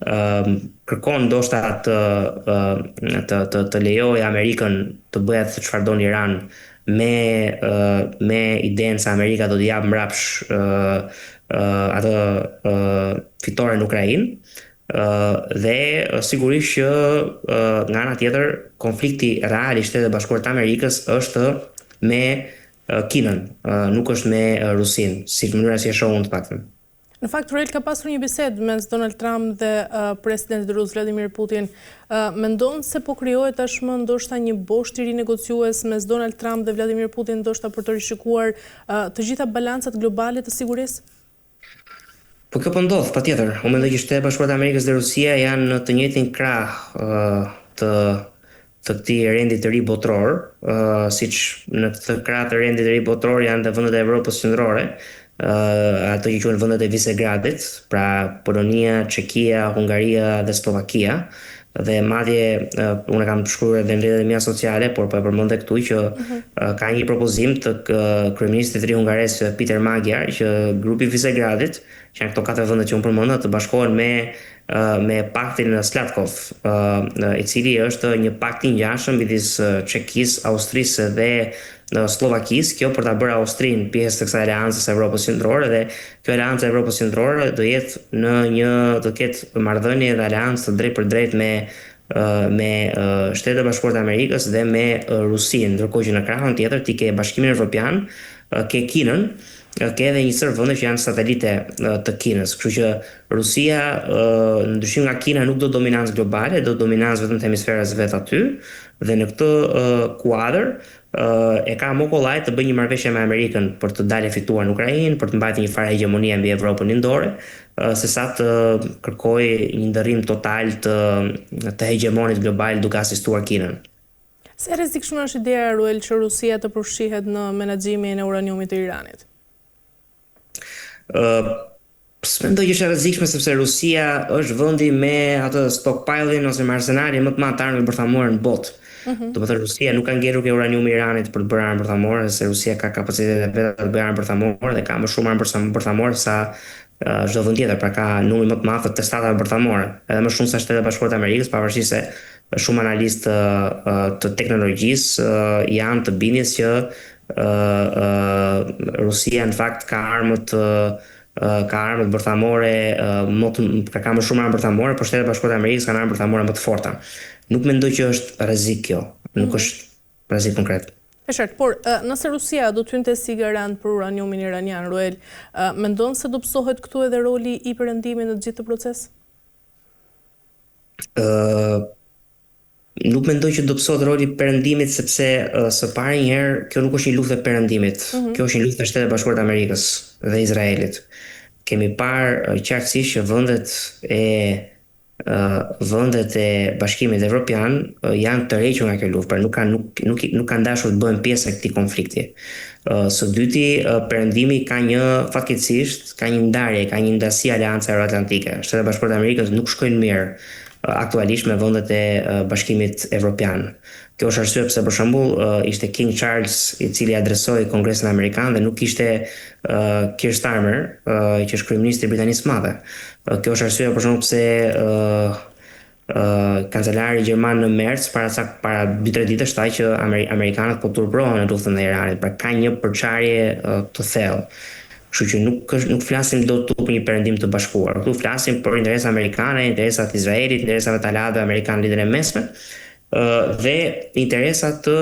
kërkon ndoshta të lejojë Amerikën të bëjë atë çfarë don Iran me idenë se Amerika do t'i jap mbrapsht atë fitoren në Ukrainë. Dhe sigurisht që nga ana tjetër konflikti real i Shtetet Bashkuara të Amerikës është me Kinën, nuk është me Rusinë, si në mënyra si e shoh unë të paktën. Në fakt, Ruel ka pasur një bisedë mes Donald Trump dhe presidentit rus Vladimir Putin. Mendon se po krijohet tashmë ndoshta një boshë i rinegociues mes Donald Trump dhe Vladimir Putin, ndoshta për të rishikuar të gjitha balancat globale të sigurisë? Po kjo po ndodh, patjetër. Unë mendoj që Shtetet Bashkuara të Amerikës dhe Rusia janë në të njëjtin krah të këtij rendi të ri botror, siç në këtë krah të rendit të ri botror janë dhe vendet e Evropës qendrore, ato që quhen vendet e Visegradit, pra Polonia, Çekia, Hungaria dhe Slovakia. Dhe madje unë kam shkruar edhe në rrjetet e mia sociale, por po e përmend këtu që ka një propozim të kryeministit të ri hungares Peter Magyar që grupi Visegradit, që janë këto katër vende që unë përmenda, të bashkohen me paktin Slatkov, i cili është një pakt i ngjashëm midis Çekisë, Austrisë dhe Slovakisë, kjo për ta bërë Austrinë pjesë të kësaj aleancës së Evropës Qendrore, dhe kjo aleancë e Evropës Qendrore do jetë do ketë marrëdhënie dhe aleancë të drejtë për drejtë me Shtetet Bashkuara të Amerikës dhe me Rusinë, ndërkohë që në krahun tjetër ti ke Bashkimin Evropian, ke Kinën, ke edhe një sër vende që janë satelite të Kinës, kështu që Rusia, ndryshe nga Kina, nuk do dominancë globale, do dominancë vetëm të hemisferës vet aty, dhe në këtë kuadër e ka më kollaj të bëjë një marrëveshje me Amerikën për të dalë fituar në Ukrainë, për të mbajtur një farë hegemonie mbi Evropën lindore, sesa të kërkojë një ndërrim total të hegemonit global duke asistuar Kinën. Se rrezikshme është ideja, Ruel, që Rusia të përfshihet në menaxhimin e uraniumit të Iranit? Mendoj që është e rrezikshme sepse Rusia është vendi me atë stockpile-in ose me arsenalin më të madh të armëve bërthamore në botë. Do të thotë Rusia nuk ka ngjerur ke uraniumi i Iranit për të bërë armë bërthamore, se Rusia ka kapacitetet e veta të bëjë armë bërthamore dhe ka më shumë armë bërthamore sa çdo vend tjetër, pra ka numrin më të madh të testatave bërthamore, edhe më shumë se Shtetet Bashkuara të Amerikës, pavarësisht se shumë analistë të teknologjisë janë të bindjes që Rusia në fakt ka armët bërthamore, ka më shumë armë bërthamore, por Shtetet Bashkuara të Amerikës kanë armë bërthamore më të forta. Nuk mendoj që është rrezik kjo, nuk është rrezik konkret. E qartë, por nëse Rusia do të hynte si garant për uraniumin iranian, Ruel, mendon se do psohet këtu edhe roli i Perëndimit në të gjithë të proces? Nuk mendoj që do psohet roli i Perëndimit, sepse së pari një herë kjo nuk është një luftë e Perëndimit, kjo është një luftë e Shtetit Bashkuar të Amerikës dhe Izraelit. Kemi parë qartësisht që vendet e Bashkimit Evropian janë të rrequr nga kjo luftë, pra nuk kanë dashur të bëhen pjesë e këtij konflikti. Së dyti, Perëndimi ka fatkeqësisht ka një ndarje, ka një ndasi aleance euroatlantike. Shtetet Bashkuara të Amerikës nuk shkojnë mirë aktualisht me vendet e Bashkimit Evropian. Kjo është arsye pse për shembull ishte King Charles i cili adresoi Kongresin Amerikan dhe nuk ishte Keir Starmer, që është kryeministri i Britanisë së Madhe. Kjo është arsye për shembull pse kancelari gjerman në Merz para 2-3 ditësh tha që amerikanët po turpërohen në luftën e Iranit, pra ka një përçarje të thellë. Kështu që nuk flasim dot për një perëndim të bashkuar. Këtu flasim për interesa amerikane, interesat e Izraelit, interesat të aleatëve amerikanë në lidhjen e mesme, dhe interesat të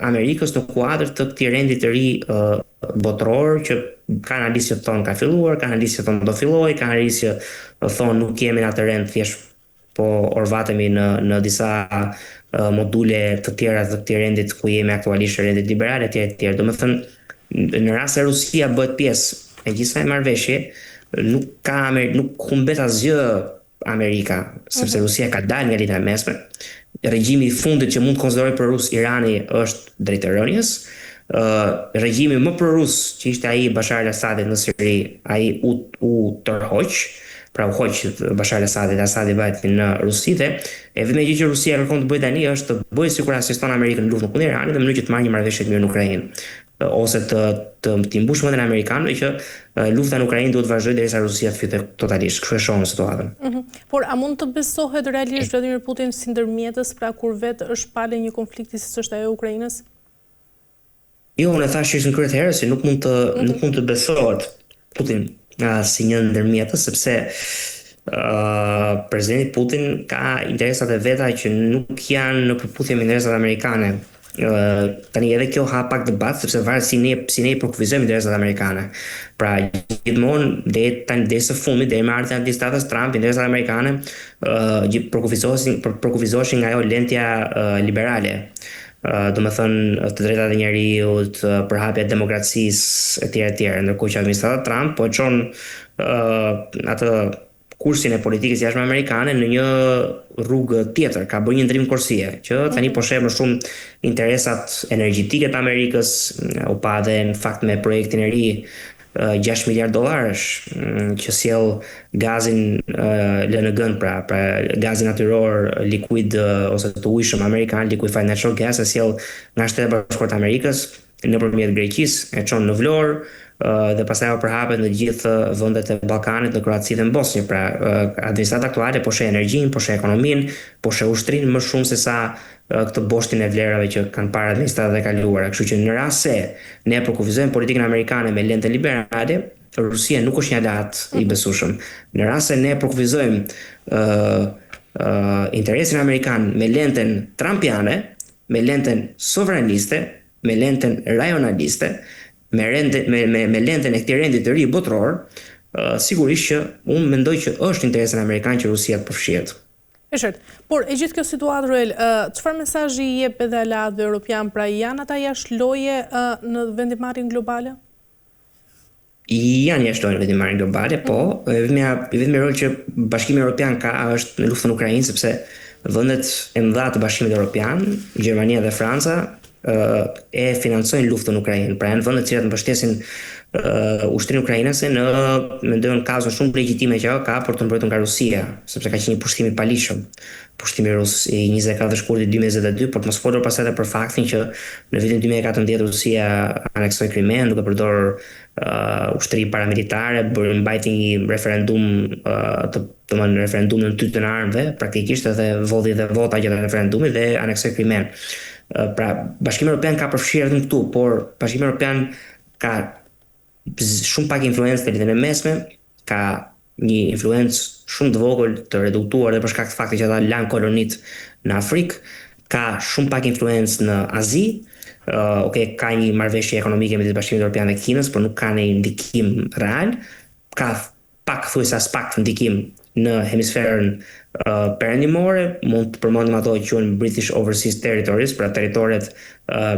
Amerikës në kuadër të këtij rendi të ri botror, që ka analistë që thonë ka filluar, ka analistë që thonë do fillojë, ka analistë që thonë nuk jemi në atë rend, thjesht po orvatemi në disa module të tjera të këtij rendit ku jemi aktualisht në rendit liberal etj. Domethënë, në rast se Rusia bëhet pjesë e gjithsaj marrëveshje, nuk humbet asgjë Amerika, sepse Rusia ka dalë nga lidhja e mesme. Regjimi i fundit që mund të konsiderojë prorus Irani është drejtërënies. Regjimi më prorus që ishte ai Bashar al-Assadit në Siri, ai u tërhoq, pra u hoq Bashar al-Assadit, Assadi vajti në Rusi, dhe e vetmja gjë që Rusia kërkon të bëjë tani është të bëjë sikur asiston Amerikën në luftën kundër Iranit në mënyrë që të marrë një marrëveshje të mirë në Ukrainë. ose t'i mbush mendjen e amerikanëve që lufta në Ukrainë duhet vazhdojë derisa Rusia të fitojë totalisht. Kështu e shohën situatën. Por a mund të besohet realisht Vladimir Putin si ndërmjetës pra kur vetë është palë një konflikti siç është ajo e Ukrainës? Jo, unë thash që në kryet herë se nuk mund të besohet Putin si një ndërmjetës, sepse presidenti Putin ka interesat e veta që nuk janë në përputhje me interesat amerikane. Tani edhe kjo ha pak debat sepse varet si ne i përkufizojmë interesat amerikane. Pra gjithmonë deri së fundit, deri me ardhmën e administratës Trump, interesat amerikane përkufizoheshin nga ajo lentja liberale. Do të thënë të drejtat e njeriut, përhapja e demokracisë etj. Ndërkohë që administrata Trump po e çon atë kursin e politikës jashtme amerikane në një rrugë tjetër, ka bërë një ndrim kursie, që tani po sheh më shumë interesat energjetike të Amerikës, u pa edhe në fakt me projektin e ri $6 miliardë që sjell gazin LNG, pra gazin natyror likuid ose të ujshëm amerikan, liquefied natural gas, e sjell nga Shtetet e Bashkuara të Amerikës nëpërmjet Greqisë, e çon në Vlorë dhe pastaj përhapet në gjithë vendet e Ballkanit, në Kroaci dhe në Bosnjë. Pra administrata aktuale po sheh energjinë, po sheh ekonominë, po sheh ushtrinë më shumë se sa këtë boshtin e vlerave që kanë parë administratat e kaluara. Kështu që në rast se ne përkufizojmë politikën amerikane me lente liberale, Rusia nuk është një aleat i besueshëm. Në rast se ne përkufizojmë interesin amerikan me lenten trumpiane, me lenten sovraniste, me lenten rajonaliste, me lenten e këtij rendi të ri botror, sigurisht që unë mendoj që është interesi amerikan që Rusia të përfshihet. E qartë. Por e gjithë kjo situatë, Ruel, çfarë mesazhi i jep edhe aleatëve europian, pra janë ata jashtë loje në vendimarrjen globale? Janë jashtë loje në vendimarrjen globale, po vetëm rol që Bashkimi Evropian ka është në luftën në Ukrainë, sepse vendet e mëdha të Bashkimit Evropian, Gjermania dhe Franca, e financojnë luftën në Ukrainë. Pra janë vende të cilat mbështesin ushtrinë ukrainase mendoj në kazën shumë legjitime që ka për të mbrojtur nga Rusia, sepse ka qenë një pushtim i palishëm. Pushtimi rus i 24 shkurtit 2022, por të mos folur pastaj edhe për faktin që në vitin 2014 Rusia aneksoi Krimen duke përdorur ushtri paramilitare, mbajti një referendum referendum në tytën e armëve, praktikisht edhe vodhi dhe vota gjatë referendumit dhe aneksoi Krimen. Pra Bashkimi Evropian ka përfshirë vetëm këtu, por Bashkimi Evropian ka shumë pak influencë në lidhjen e mesme, ka një influencë shumë të vogël të reduktuar dhe për shkak të faktit që ata lanë kolonit në Afrikë, ka shumë pak influencë në Azi, ka një marrëveshje ekonomike midis Bashkimit Evropian dhe Kinës, por nuk ka një ndikim real, ka pak thuajse as pak ndikim në hemisferën perëndimore, mund të përmendim ato që quhen British Overseas Territories, pra territoret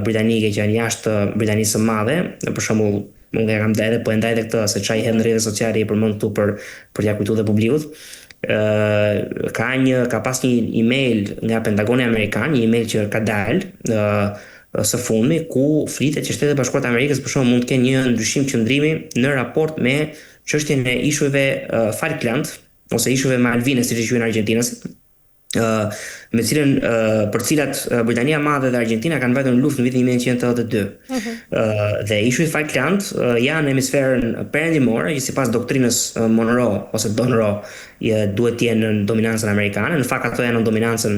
britanike që janë jashtë Britanisë së Madhe, për shembull unë kam edhe po e ndaj edhe këtë se çaj hedh në rrjetet sociale i përmend këtu për t'ia kujtuar dhe publikut. Ka pas një email nga Pentagoni amerikan, një email që ka dalë së fundmi ku flitet që Shtetet e Bashkuara të Amerikës për shembull mund të kenë një ndryshim qëndrimi në raport me çështjen e ishujve Falkland ose ishujve Malvine, siç e quajnë argjentinës, për cilat Britania e Madhe dhe Argentina kanë vajtur në luftë në vitin 1982. Dhe ishujt Falkland janë në hemisferën perëndimore, që sipas doktrinës Monroe ose Monroe duhet të jenë në dominancën amerikane. Në fakt ato janë në dominancën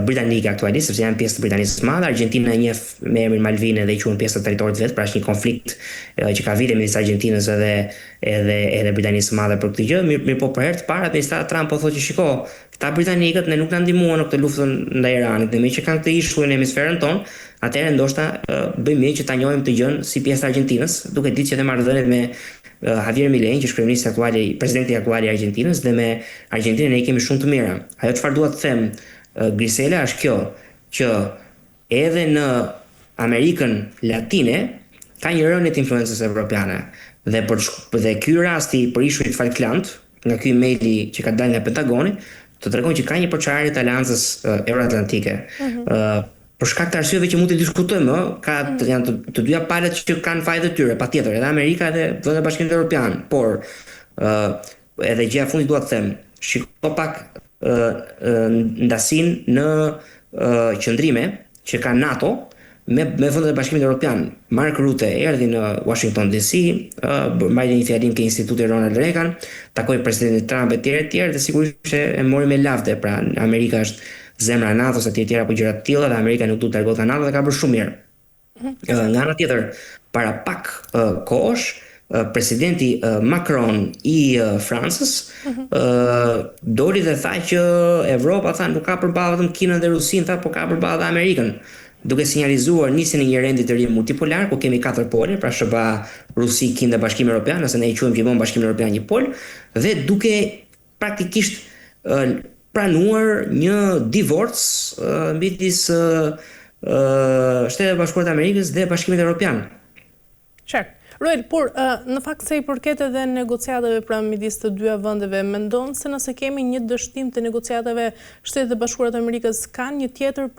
britanike aktualisht, sepse janë pjesë të Britanisë së Madhe. Argentina e njeh me emrin Malvine dhe i quhen pjesë të territorit vet, pra është një konflikt që ka vite midis Argentinës edhe Britanisë së Madhe për këtë gjë. Mirë po për herë të parë administrata Trump po thotë që shiko, këta britanikët ne nuk na ndihmuan në këtë luftën ndaj Iranit, dhe me që kanë këtë ishull në hemisferën tonë, atëherë ndoshta bëjmë mirë që ta njohim të gjën si pjesë e Argentinës, duke ditë që edhe marrëdhëniet me Javier Milei, që është kryeministri aktual, presidenti aktual i Argentinës, dhe me Argentinën ne kemi shumë të mira. Ajo çfarë dua të them Grisela është kjo, që edhe në Amerikën Latine ka një rënje të influencës evropiane. Dhe ky rasti për ishujt Falkland, nga ky emaili që ka dalë nga Pentagoni, të tregon që ka një përçarje të aleancës euroatlantike. Për shkak të arsyeve që mund të diskutojmë, janë të dyja palët që kanë fajtë të tyre, patjetër, edhe Amerika dhe Vendet e Bashkimit Evropian, por edhe gjëja fundit dua të them, shiko pak ndasinë në qëndrime që ka NATO me vendet e Bashkimit Evropian. Mark Rutte erdhi në Washington DC, mbajti një fjalim ke Instituti Ronald Reagan, takoi presidentin Trump e tjerë dhe sigurisht e mori me lavde. Pra Amerika është zemra e NATO-s etj apo gjëra të tilla dhe Amerika nuk duhet të largohet nga NATO dhe ka bërë shumë mirë. Nga ana tjetër, para pak kohësh, presidenti Macron i Francës doli dhe tha që Evropa nuk ka përballë vetëm Kinën dhe Rusinë, tha, po ka përballë dhe Amerikën, duke sinjalizuar nisjen e një rendi të ri multipolar ku kemi 4 pole, pra SBA, Rusi, Kinë dhe Bashkimi Evropian, nëse ne i quajmë gjithmonë Bashkimin Evropian një pol, dhe duke praktikisht pranuar një divorc midis Shtetet e Bashkuara të Amerikës dhe Bashkimit Evropian. Qartë. Roel, por në fakt se i përket edhe negociatave pra midis të dyja vendeve, mendon se nëse kemi një dështim të negociatave, Shtetet e Bashkuara të Amerikës kanë një tjetër